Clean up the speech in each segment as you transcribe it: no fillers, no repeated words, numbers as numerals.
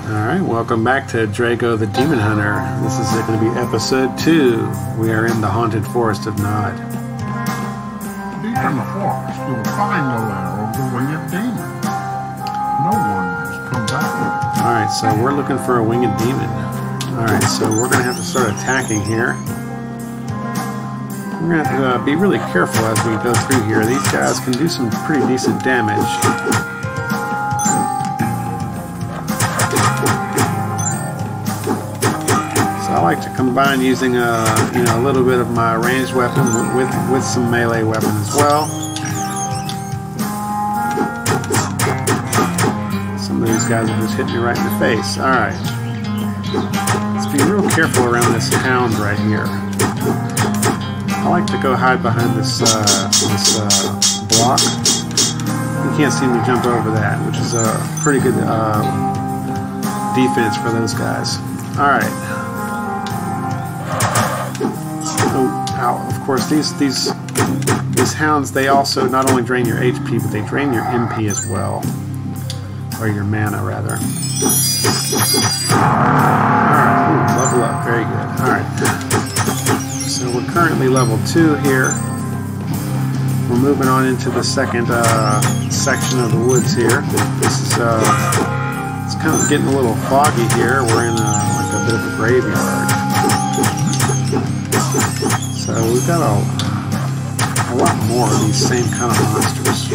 Alright, welcome back to Jrago the Demon Hunter. This is going to be episode 2. We are in the haunted forest of Nod. Deep in the forest, you will find the lair of the winged demon. No one has come back. Alright, so we're looking for a winged demon. Alright, so we're going to have to start attacking here. We're going to have to be really careful as we go through here. These guys can do some pretty decent damage. I like to combine using a little bit of my ranged weapon with some melee weapon as well. Some of these guys will just hit me right in the face. Alright. Let's be real careful around this hound right here. I like to go hide behind this block. You can't see me jump over that, which is a pretty good defense for those guys. Alright. Of course, these hounds, they also not only drain your HP, but they drain your MP as well. Or your mana, rather. Alright, level up. Very good. Alright. So we're currently level 2 here. We're moving on into the second section of the woods here. This is, it's kind of getting a little foggy here. We're in like a bit of a graveyard. So we've got a lot more of these same kind of monsters.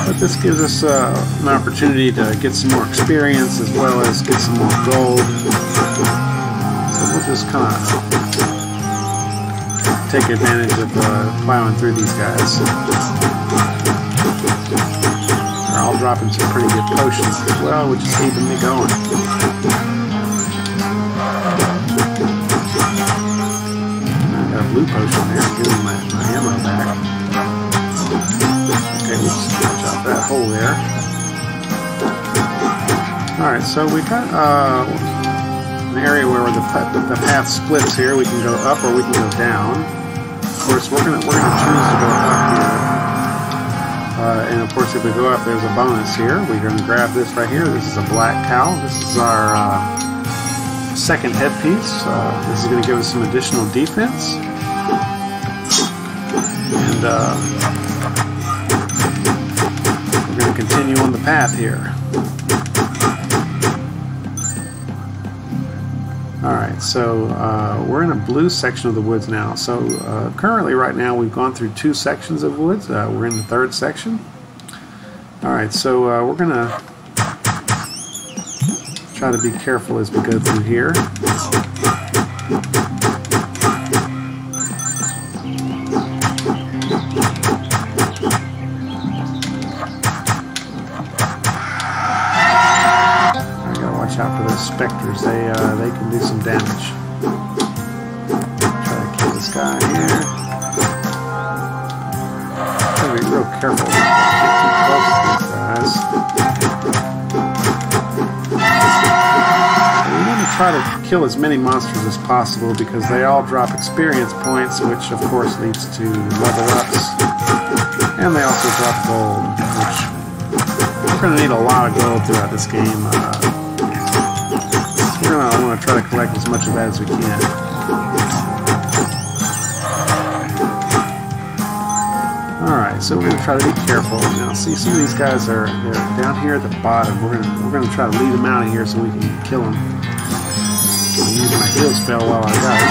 But this gives us an opportunity to get some more experience as well as get some more gold. So we'll just kind of take advantage of plowing through these guys. They're all dropping some pretty good potions as well, which is keeping me going. Blue potion there, giving my ammo back. Okay, let's watch out that hole there. Alright, so we got an area where the path splits here. We can go up or we can go down. Of course, we're gonna choose to go up here. And of course, if we go up, there's a bonus here. We're gonna grab this right here. This is a black cowl. This is our second headpiece. This is going to give us some additional defense. And we're going to continue on the path here. Alright, so we're in a blue section of the woods now. So currently right now we've gone through 2 sections of woods. We're in the 3rd section. Alright, so we're going to try to be careful as we go through here. Out for those specters, they can do some damage. Try to kill this guy here. Gotta be real careful not to get too close to these guys. We want to try to kill as many monsters as possible because they all drop experience points, which of course leads to level ups, and they also drop gold, which we're going to need a lot of gold throughout this game. I want to try to collect as much of that as we can. Alright, so we're going to try to be careful. Now, see, some of these guys they're down here at the bottom. We're going to try to lead them out of here so we can kill them. I'm using my heal spell while I got it.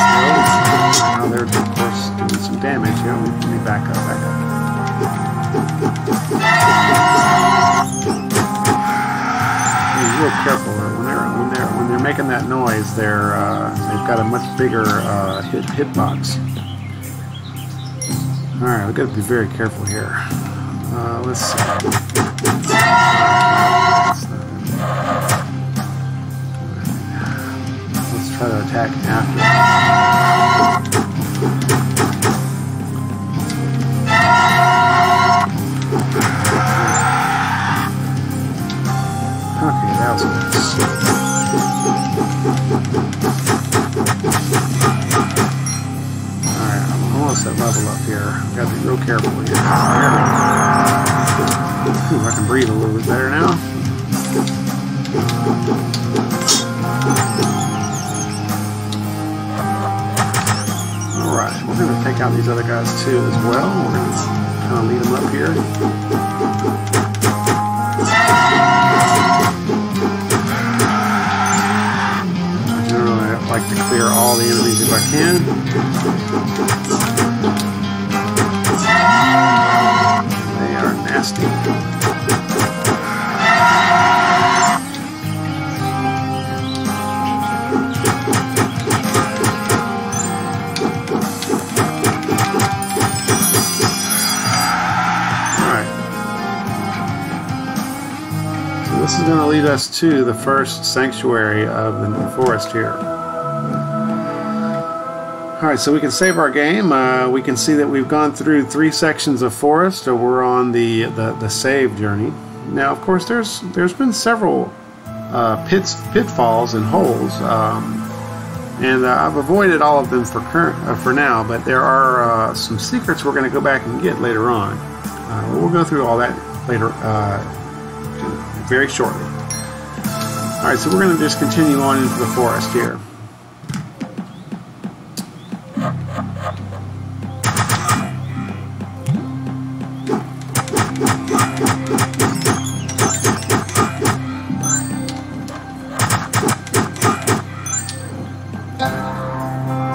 Now they're, of course, doing some damage. Here, let me back up, Be real careful. When they're making that noise, they've got a much bigger hitbox. All right, we've got to be very careful here. Let's see. Let's try to attack after. Okay, that was good. Alright, I'm almost at level up here. I've got to be real careful here. Ooh, I can breathe a little bit better now. Alright, we're going to take out these other guys too as well. We're going to kind of lead them up here. Generally, I like to clear all the enemies if I can. They are nasty. This is going to lead us to the first sanctuary of the forest here. Alright, so we can save our game. We can see that we've gone through 3 sections of forest, so we're on the save journey. Now, of course, there's been several pitfalls and holes, and I've avoided all of them for now, but there are some secrets we're going to go back and get later on. We'll go through all that later very shortly. Alright, so we're going to just continue on into the forest here.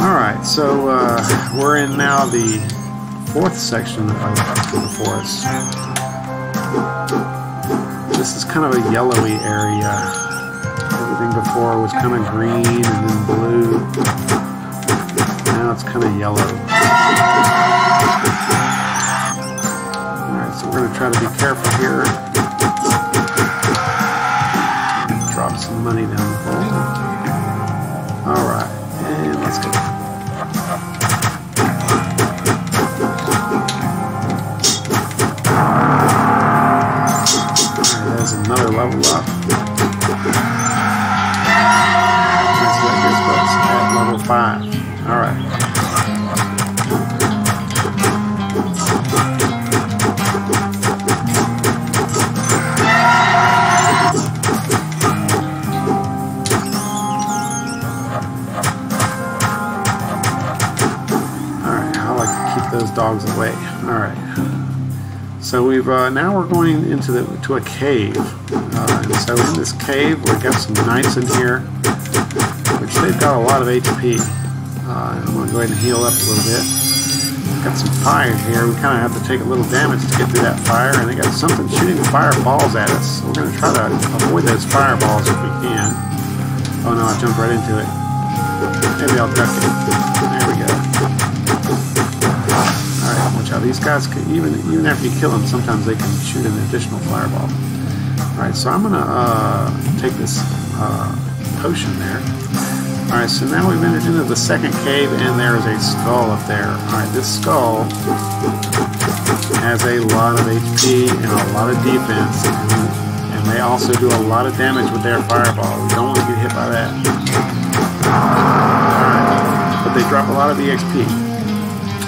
Alright, so we're in now the 4th section of the forest. This is kind of a yellowy area. Everything before was kind of green and then blue. Now it's kind of yellow. Alright, so we're going to try to be careful here. Drop some money down the hole. Alright, and let's go. Another level up. That's what this was at level 5. Alright. Alright, I like to keep those dogs away. Alright. So we've now we're going into to a cave, and so in this cave we've got some knights in here, which they've got a lot of HP. I'm going to go ahead and heal up a little bit. Got some fire here. We kind of have to take a little damage to get through that fire, and they got something shooting fireballs at us. So we're going to try to avoid those fireballs if we can. Oh no, I jumped right into it. Maybe I'll duck it. There we go. Watch out, these guys can, even after you kill them, sometimes they can shoot an additional fireball. Alright, so I'm gonna take this potion there. Alright, so now we've entered into the 2nd cave, and there is a skull up there. Alright, this skull has a lot of HP and a lot of defense, and they also do a lot of damage with their fireball. We don't want to get hit by that. Alright, but they drop a lot of EXP.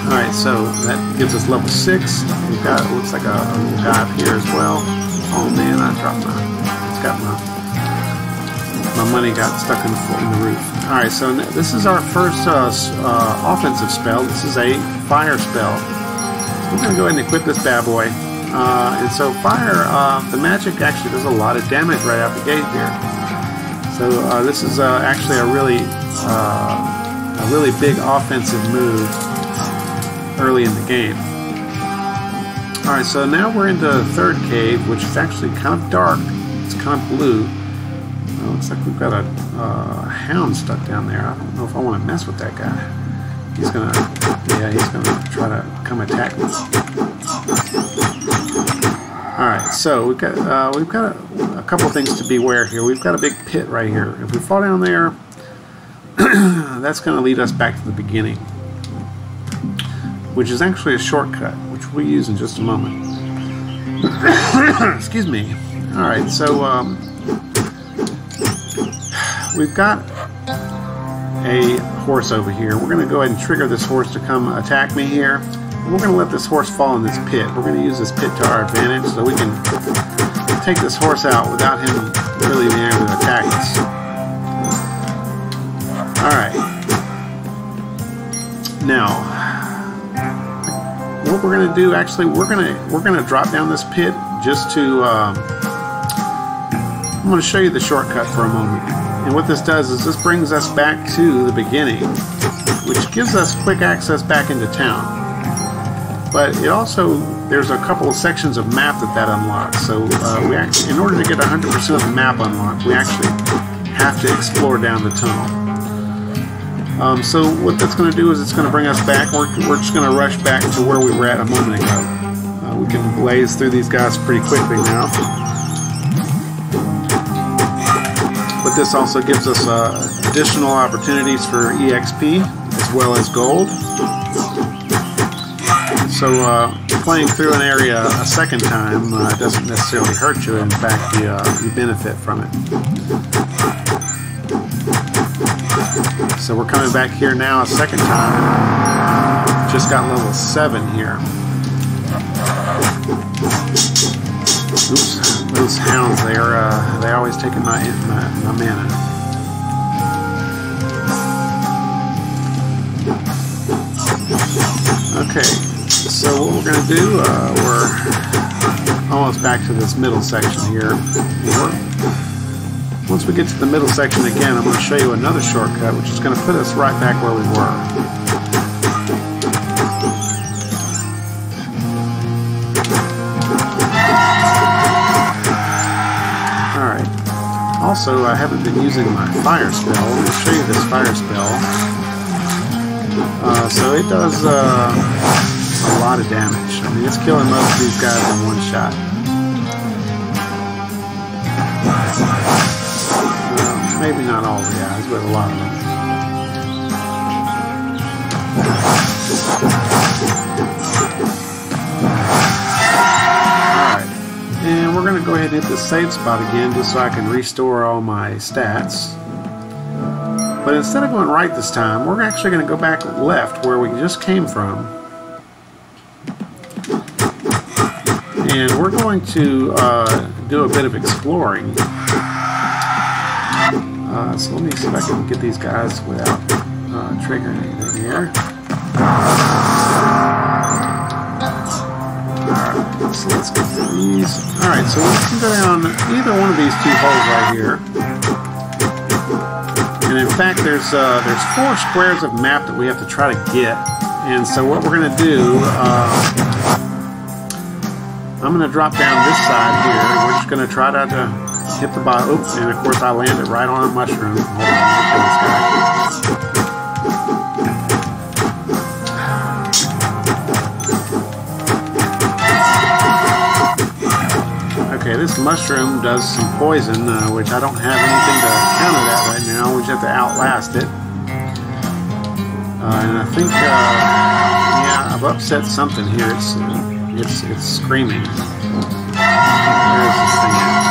Alright, so that gives us level 6. We've got, it looks like a little guy up here as well. Oh man, I dropped my, it's got my money got stuck in the roof. Alright, so this is our first offensive spell. This is a fire spell. We're going to go ahead and equip this bad boy. And so fire, the magic actually does a lot of damage right out the gate here. So this is actually a really big offensive move early in the game. Alright, so now we're into the 3rd cave, which is actually kind of dark. It's kind of blue. Looks like we've got a hound stuck down there. I don't know if I want to mess with that guy. He's gonna try to come attack me. Alright, so we've got a couple things to beware here. We've got a big pit right here. If we fall down there, that's going to lead us back to the beginning, which is actually a shortcut, which we'll use in just a moment. Excuse me. Alright, so we've got a horse over here. We're going to go ahead and trigger this horse to come attack me here. we're going to let this horse fall in this pit. We're going to use this pit to our advantage so we can take this horse out without him really being able to attack us. Alright. Now, what we're going to do, actually, we're going to drop down this pit just to, I'm going to show you the shortcut for a moment. And what this does is this brings us back to the beginning, which gives us quick access back into town. But it also, there's a couple of sections of map that unlocks. So we actually, in order to get 100% of the map unlocked, we actually have to explore down the tunnel. So what that's going to do is it's going to bring us back. We're just going to rush back to where we were at a moment ago. We can blaze through these guys pretty quickly now. But this also gives us additional opportunities for EXP as well as gold. So playing through an area a second time doesn't necessarily hurt you. In fact, you benefit from it. So we're coming back here now a second time. Just got level 7 here. Oops, those hounds, they always take my mana. Okay, so what we're going to do, we're almost back to this middle section here. Once we get to the middle section again, I'm going to show you another shortcut, which is going to put us right back where we were. Alright. Also, I haven't been using my fire spell. I'm going to show you this fire spell. So it does a lot of damage. I mean, it's killing most of these guys in one shot. Maybe not all the guys, but a lot of them. Alright, and we're going to go ahead and hit the save spot again just so I can restore all my stats. But instead of going right this time, we're actually going to go back left where we just came from. And we're going to do a bit of exploring. So let me see if I can get these guys without triggering anything here. Alright, so let's get these. Alright, so we can go down either one of these two holes right here. And in fact, there's 4 squares of map that we have to try to get. And so what we're going to do, I'm going to drop down this side here. We're just going to try to hit the bottom. Oops, and of course I landed right on a mushroom. Hold on, let me kill this guy. Okay, this mushroom does some poison, which I don't have anything to counter that right now. We just have to outlast it. And I think, yeah, I've upset something here. It's screaming. Where is this thing at?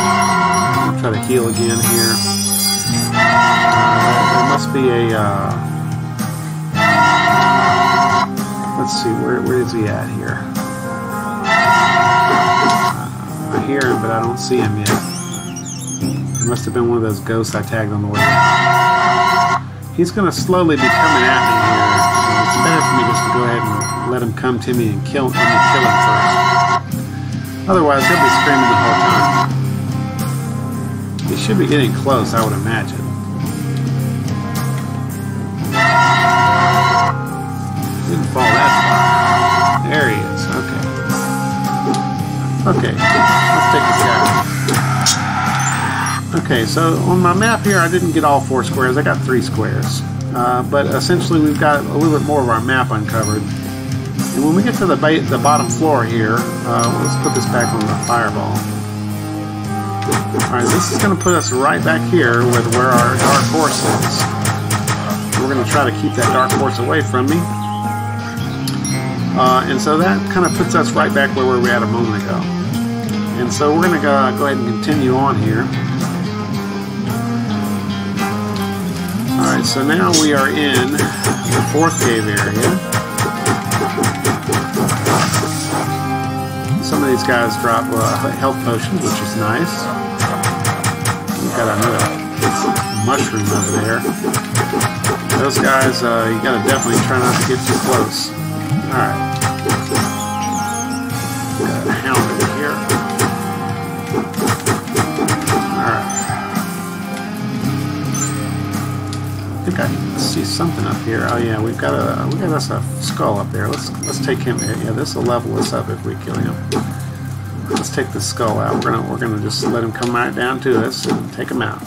Try to heal again here. There must be a let's see, where is he at here? I hear him, but I don't see him yet. It must have been one of those ghosts I tagged on the way out. He's going to slowly be coming at me here. It's better for me just to go ahead and let him come to me and kill him first. Otherwise, he'll be screaming the whole time. He should be getting close, I would imagine. Didn't fall that far. There he is. Okay. Okay, let's take this guy. Okay, so on my map here, I didn't get all 4 squares. I got 3 squares. But essentially, we've got a little bit more of our map uncovered. And when we get to the bottom floor here, let's put this back on the fireball. Alright, this is going to put us right back here with where our dark horse is. We're going to try to keep that dark horse away from me. And so that kind of puts us right back where we were at a moment ago. And so we're going to go ahead and continue on here. Alright, so now we are in the 4th cave area. Some of these guys drop health potions, which is nice. We've got another mushroom over there. Those guys, you gotta definitely try not to get too close. Alright. Got a hound over here. Alright. I think I see something up here. Oh yeah, we got us a skull up there. Let's take him. Yeah, this will level us up if we kill him. Let's take the skull out. We're gonna just let him come right down to us and take him out.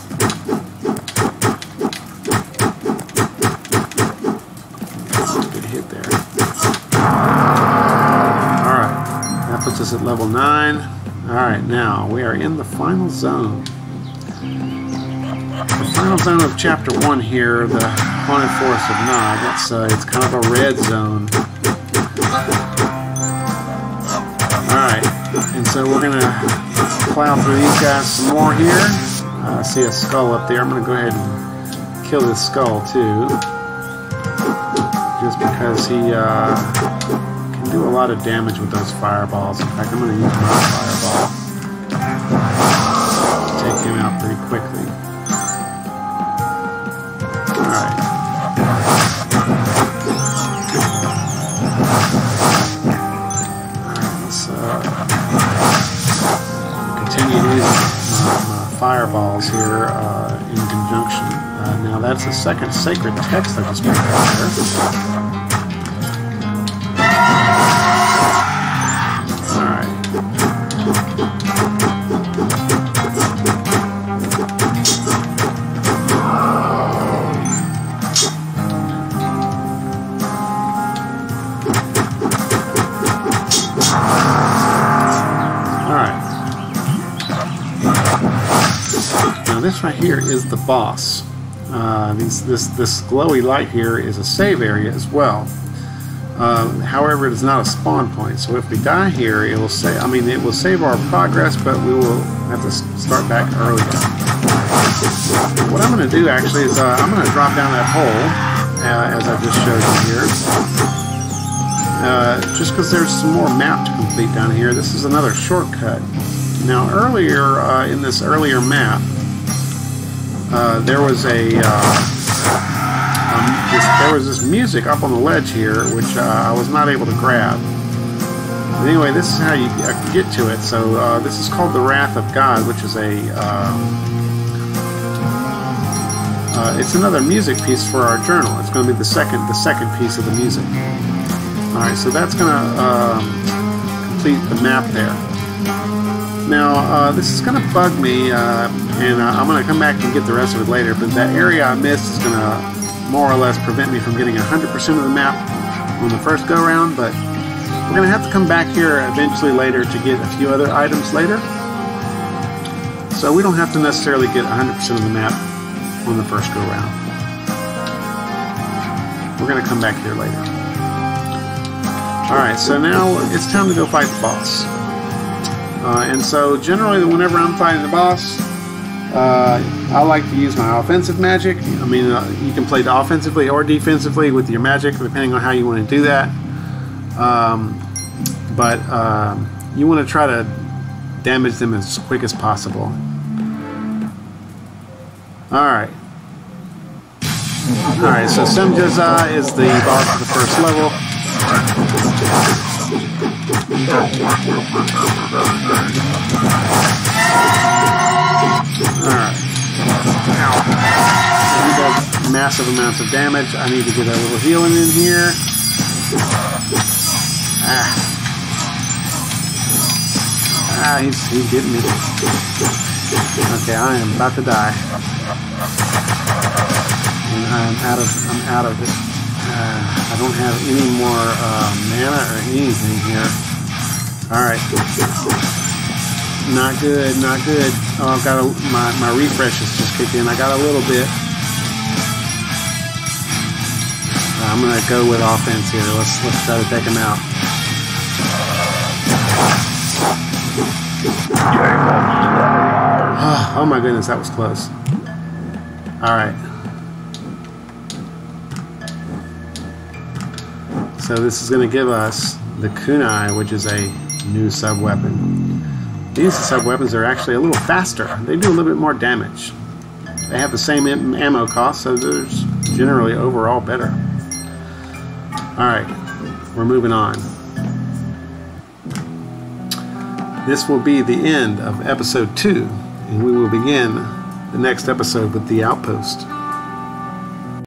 Puts us at level 9. Alright, now we are in the final zone. The final zone of Chapter 1 here, the Haunted Forest of Nod. It's kind of a red zone. Alright, and so we're going to plow through these guys some more here. I see a skull up there. I'm going to go ahead and kill this skull too. Just because he do a lot of damage with those fireballs. In fact, I'm going to use my fireball to take him out pretty quickly. Alright. Alright, let's continue using my fireballs here in conjunction. Now that's the second sacred text I just picked up there. This right here is the boss. This glowy light here is a save area as well. However, it is not a spawn point. So if we die here, it will say, it will save our progress, but we will have to start back earlier. What I'm going to do actually is I'm going to drop down that hole as I just showed you here. Just because there's some more map to complete down here. This is another shortcut. Now earlier in this earlier map. There was this music up on the ledge here, which I was not able to grab. But anyway, this is how you get to it. So this is called the Wrath of God, which is it's another music piece for our journal. It's going to be the second piece of the music. All right, so that's going to complete the map there. Now, this is going to bug me, and I'm going to come back and get the rest of it later, but that area I missed is going to more or less prevent me from getting 100% of the map on the first go-round, but we're going to have to come back here eventually later to get a few other items later. So we don't have to necessarily get 100% of the map on the first go-round. We're going to come back here later. Alright, so now it's time to go fight the boss. And so generally whenever I'm fighting the boss, I like to use my offensive magic. You can play offensively or defensively with your magic depending on how you want to do that. But you want to try to damage them as quick as possible. Alright. Alright, so Semjaza is the boss of the first level. Alright. He does massive amounts of damage. I need to get a little healing in here. He's getting me. Okay, I am about to die. And I'm out of it. I don't have any more mana or anything here. Alright. Not good, not good. Oh, I've got my refresh has just kicked in. I got a little bit. I'm gonna go with offense here. Let's try to take him out. Oh my goodness, that was close. Alright. So this is going to give us the KUNAI, which is a New sub-weapon. These sub-weapons are actually a little faster. They do a little bit more damage. They have the same ammo cost, so they're generally overall better. Alright, we're moving on. This will be the end of episode 2, and we will begin the next episode with the outpost.